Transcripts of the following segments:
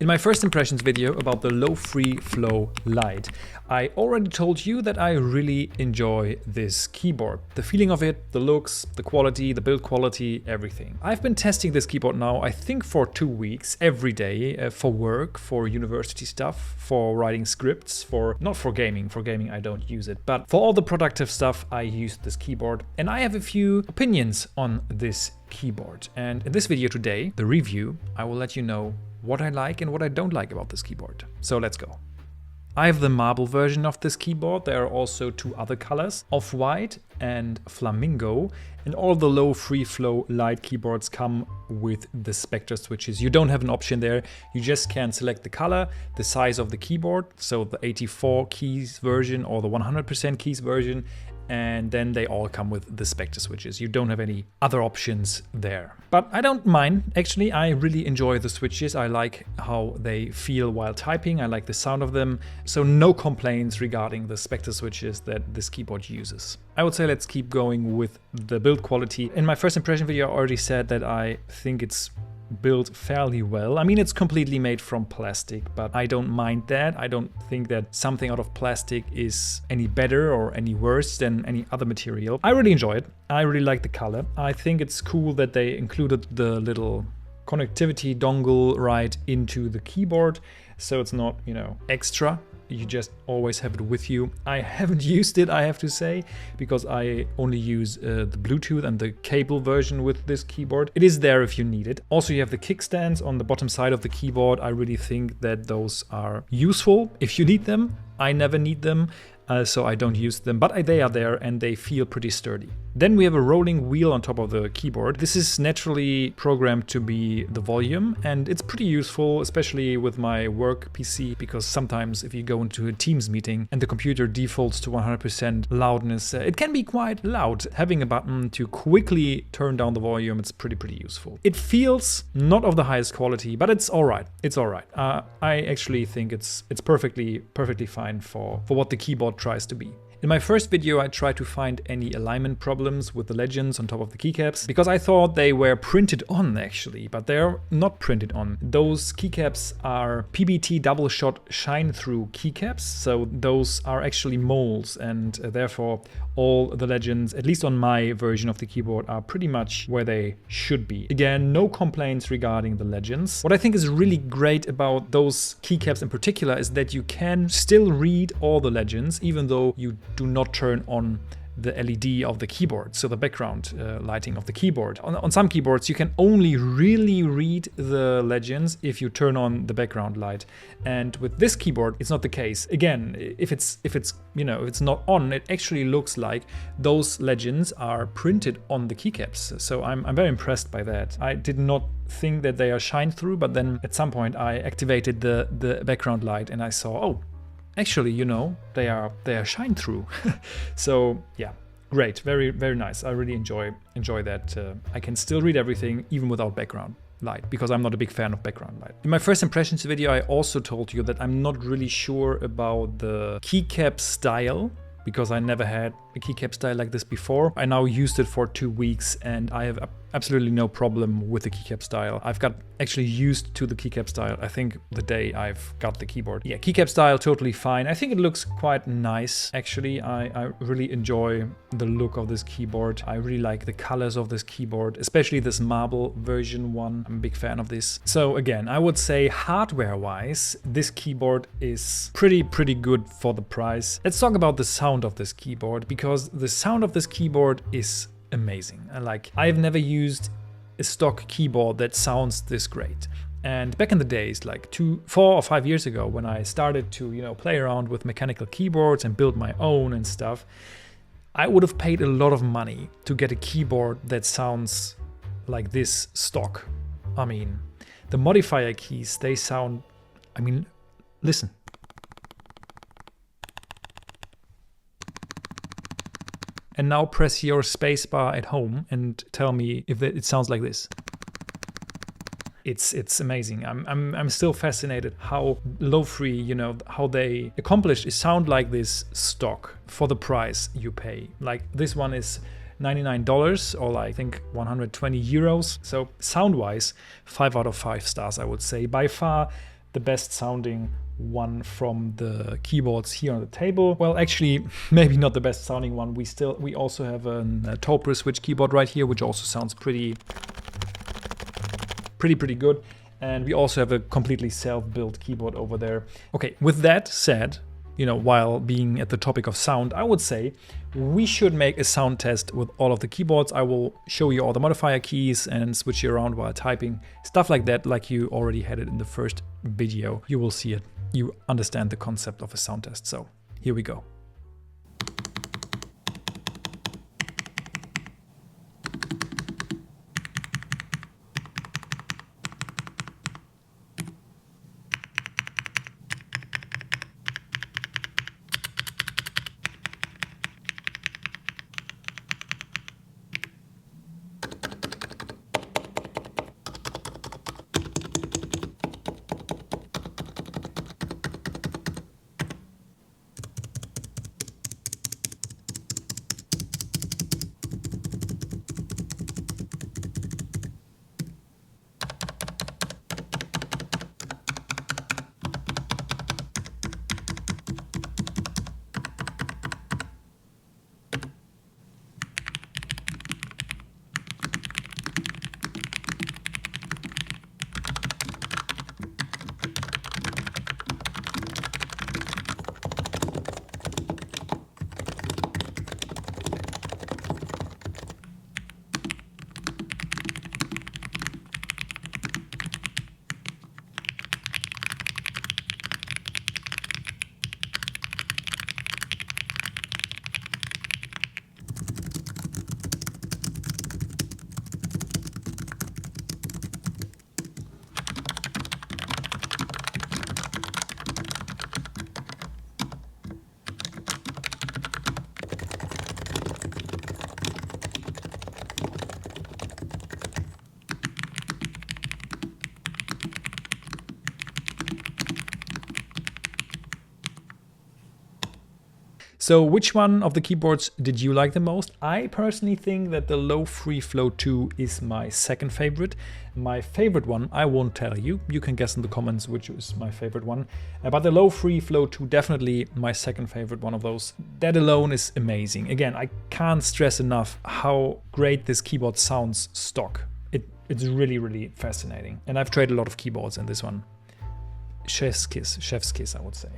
In my first impressions video about the Lofree Flow Lite, I already told you that I really enjoy this keyboard. The feeling of it, the looks, the quality, the build quality, everything. I've been testing this keyboard now, I think for 2 weeks, every day, for work, for university stuff, for writing scripts, not for gaming. For gaming I don't use it, but for all the productive stuff I use this keyboard. And I have a few opinions on this keyboard. And in this video today, the review, I will let you know what I like and what I don't like about this keyboard. So let's go. I have the marble version of this keyboard. There are also 2 other colors, off-white and flamingo. And all the Lofree Flow Lite keyboards come with the Spectra switches. You don't have an option there. You just can select the color, the size of the keyboard, so the 84 keys version or the 100% keys version, and then they all come with the Spectra switches. You don't have any other options there. But I don't mind, actually. I really enjoy the switches. I like how they feel while typing. I like the sound of them. So no complaints regarding the Spectra switches that this keyboard uses. I would say let's keep going with the build quality. In my first impression video, I already said that I think it's built fairly well. I mean, it's completely made from plastic, but I don't mind that. I don't think that something out of plastic is any better or any worse than any other material. I really enjoy it. I really like the color. I think it's cool that they included the little connectivity dongle right into the keyboard, so it's not, extra. You just always have it with you. I haven't used it, I have to say, because I only use the Bluetooth and the cable version with this keyboard. It is there if you need it. Also, you have the kickstands on the bottom side of the keyboard. I really think that those are useful if you need them. I never need them, so I don't use them, but they are there and they feel pretty sturdy. Then we have a rolling wheel on top of the keyboard. This is naturally programmed to be the volume, and it's pretty useful, especially with my work PC, because sometimes if you go into a Teams meeting and the computer defaults to 100% loudness, it can be quite loud. Having a button to quickly turn down the volume, it's pretty useful. It feels not of the highest quality, but it's all right. It's all right. I actually think it's perfectly fine for what the keyboard tries to be. In my first video, I tried to find any alignment problems with the Legends on top of the keycaps, because I thought they were printed on actually, but they're not printed on. Those keycaps are PBT double shot shine through keycaps, so those are actually molds, and therefore all the Legends, at least on my version of the keyboard, are pretty much where they should be. Again, no complaints regarding the Legends. What I think is really great about those keycaps in particular is that you can still read all the Legends, even though you do not turn on the LED of the keyboard, so the background lighting of the keyboard. On some keyboards, you can only really read the Legends if you turn on the background light. And with this keyboard, it's not the case. Again, if it's not on, it actually looks like those Legends are printed on the keycaps. So I'm very impressed by that. I did not think that they are shine through, but then at some point I activated the background light and I saw, oh, actually, they are shine through. So yeah, great, very nice. I really enjoy that. I can still read everything even without background light, because I'm not a big fan of background light. In my first impressions video, I also told you that I'm not really sure about the keycap style, because I never had a keycap style like this before. I now used it for 2 weeks and I have absolutely no problem with the keycap style. I've got actually used to the keycap style, I think, the day I've got the keyboard. Yeah, keycap style, totally fine. I think it looks quite nice, actually. I really enjoy the look of this keyboard. I really like the colors of this keyboard, especially this marble version one. I'm a big fan of this. So again, I would say hardware-wise, this keyboard is pretty good for the price. Let's talk about the sound of this keyboard, because the sound of this keyboard is amazing. I've never used a stock keyboard that sounds this great. And back in the days, like 4 or 5 years ago, when I started to, play around with mechanical keyboards and build my own and stuff, I would have paid a lot of money to get a keyboard that sounds like this stock. I mean, the modifier keys, they sound, listen. And now press your spacebar at home and tell me if it sounds like this. It's amazing. I'm still fascinated how Lofree, how they accomplished a sound like this stock for the price you pay. Like this one is $99 or I think 120 euros. So sound-wise, 5 out of 5 stars, I would say. By far the best sounding one from the keyboards here on the table. Well, actually, maybe not the best sounding one. We also have a Tauper switch keyboard right here, which also sounds pretty good. And we also have a completely self-built keyboard over there. Okay, with that said, you know, while being at the topic of sound, I would say we should make a sound test with all of the keyboards. I will show you all the modifier keys and switch you around while typing. Stuff like that, like you already had it in the first video. You will see it. You understand the concept of a sound test. So here we go. So which one of the keyboards did you like the most? I personally think that the Lofree Flow 2 is my second favorite. My favorite one, I won't tell you. You can guess in the comments which is my favorite one. But the Lofree Flow 2, definitely my second favorite one of those. That alone is amazing. Again, I can't stress enough how great this keyboard sounds stock. It's really, really fascinating. And I've tried a lot of keyboards, and this one, chef's kiss, I would say.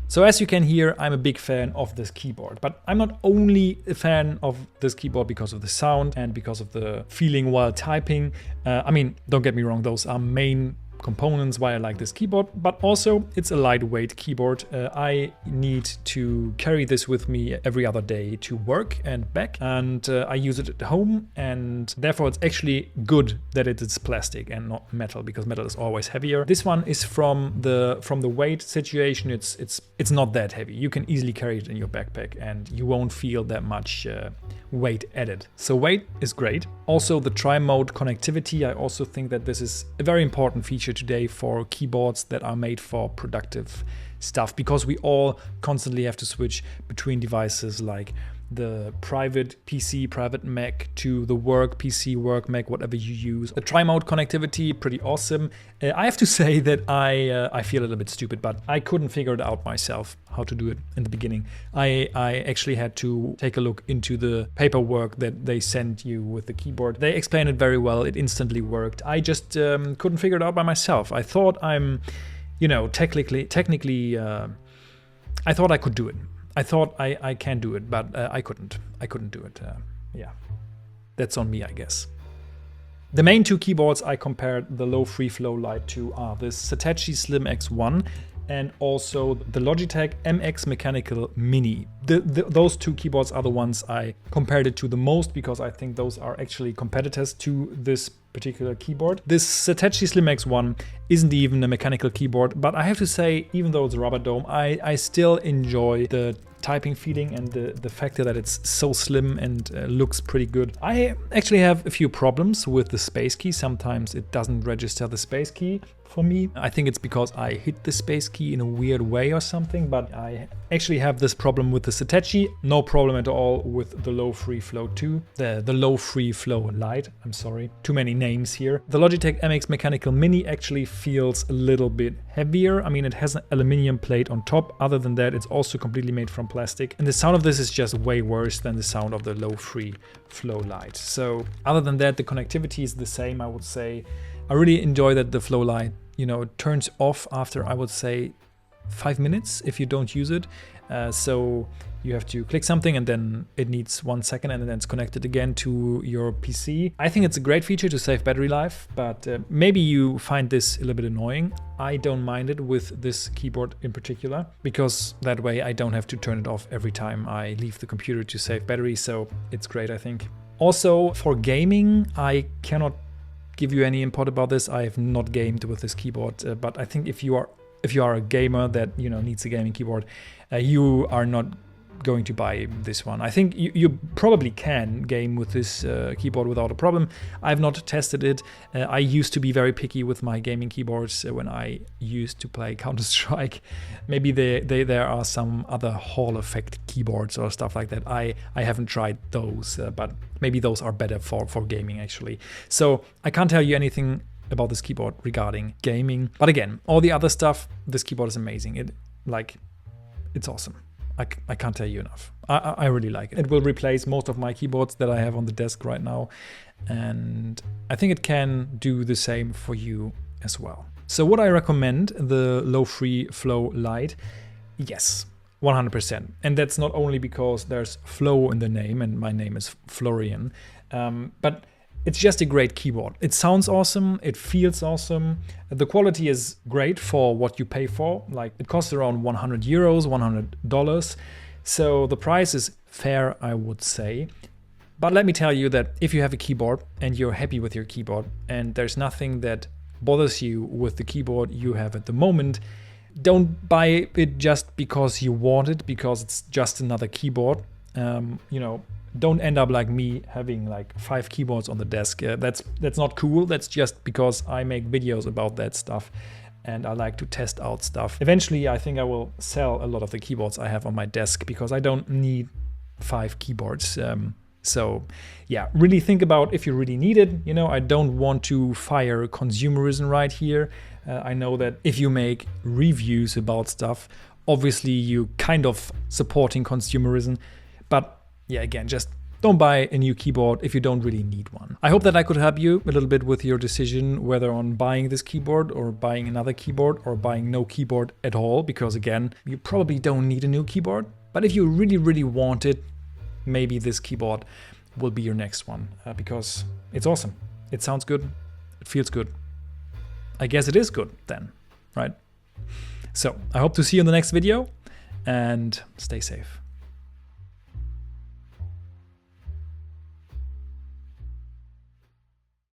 So as you can hear, I'm a big fan of this keyboard, but I'm not only a fan of this keyboard because of the sound and because of the feeling while typing. I mean, don't get me wrong, those are main components why I like this keyboard, but also it's a lightweight keyboard. I need to carry this with me every other day to work and back, and I use it at home, and therefore it's actually good that it is plastic and not metal, because metal is always heavier. This one is from the weight situation, it's not that heavy. You can easily carry it in your backpack and you won't feel that much weight added. So weight is great. Also the tri-mode connectivity, I also think that this is a very important feature today for keyboards that are made for productive stuff, because we all constantly have to switch between devices like the private PC, private Mac to the work PC, work Mac, whatever you use. The tri-mode connectivity, pretty awesome. I have to say that I feel a little bit stupid, but I couldn't figure it out myself how to do it in the beginning. I actually had to take a look into the paperwork that they sent you with the keyboard. They explained it very well. It instantly worked. I just couldn't figure it out by myself. I thought I'm, technically, I thought I could do it. I thought I can do it, but I couldn't. I couldn't do it. Yeah, that's on me, I guess. The main two keyboards I compared the Lofree Flow Lite to are the Satechi Slim X1 and also the Logitech MX Mechanical Mini. Those two keyboards are the ones I compared it to the most, because I think those are actually competitors to this particular keyboard. This Satechi Slim X1 isn't even a mechanical keyboard, but I have to say, even though it's a rubber dome, I still enjoy the typing feeling and the fact that it's so slim and looks pretty good. I actually have a few problems with the space key. Sometimes it doesn't register the space key for me. I think it's because I hit the space key in a weird way or something, but I actually have this problem with the Satechi. No problem at all with the Lofree Flow 2, the Lofree Flow Lite. I'm sorry, too many names here. The Logitech MX Mechanical Mini actually feels a little bit heavier. I mean, it has an aluminum plate on top. Other than that, it's also completely made from plastic. And the sound of this is just way worse than the sound of the Lofree Flow Lite. So other than that, the connectivity is the same, I would say. I really enjoy that the Flow Lite, you know, turns off after, I would say, 5 minutes if you don't use it. So you have to click something and then it needs 1 second and then it's connected again to your PC. I think it's a great feature to save battery life, but maybe you find this a little bit annoying. I don't mind it with this keyboard in particular, because that way I don't have to turn it off every time I leave the computer to save battery. So it's great, I think. Also for gaming, I cannot give you any input about this. I have not gamed with this keyboard, but I think if you are a gamer that, you know, needs a gaming keyboard, you are not going to buy this one. I think you probably can game with this keyboard without a problem. I've not tested it. I used to be very picky with my gaming keyboards when I used to play Counter-Strike. Maybe there are some other Hall effect keyboards or stuff like that. I haven't tried those, but maybe those are better for gaming actually. So I can't tell you anything about this keyboard regarding gaming. But again, all the other stuff, this keyboard is amazing. It's awesome. I can't tell you enough. I really like it. It will replace most of my keyboards that I have on the desk right now. And I think it can do the same for you as well. So would I recommend the Lofree Flow Lite? Yes, 100%. And that's not only because there's flow in the name and my name is Florian, but it's just a great keyboard. It sounds awesome, it feels awesome. The quality is great for what you pay for. Like, it costs around 100 euros, $100. So the price is fair, I would say. But let me tell you that if you have a keyboard and you're happy with your keyboard and there's nothing that bothers you with the keyboard you have at the moment, don't buy it just because you want it, because it's just another keyboard. You know, don't end up like me having like 5 keyboards on the desk. That's not cool. That's just because I make videos about that stuff and I like to test out stuff. Eventually, I think I will sell a lot of the keyboards I have on my desk because I don't need 5 keyboards. So yeah, really think about if you really need it. You know, I don't want to fire consumerism right here. I know that if you make reviews about stuff, obviously you kind of supporting consumerism, but yeah, again, just don't buy a new keyboard if you don't really need one. I hope that I could help you a little bit with your decision whether on buying this keyboard or buying another keyboard or buying no keyboard at all, because again, you probably don't need a new keyboard. But if you really, really want it, maybe this keyboard will be your next one because it's awesome. It sounds good. It feels good. I guess it is good then, right? So I hope to see you in the next video and stay safe.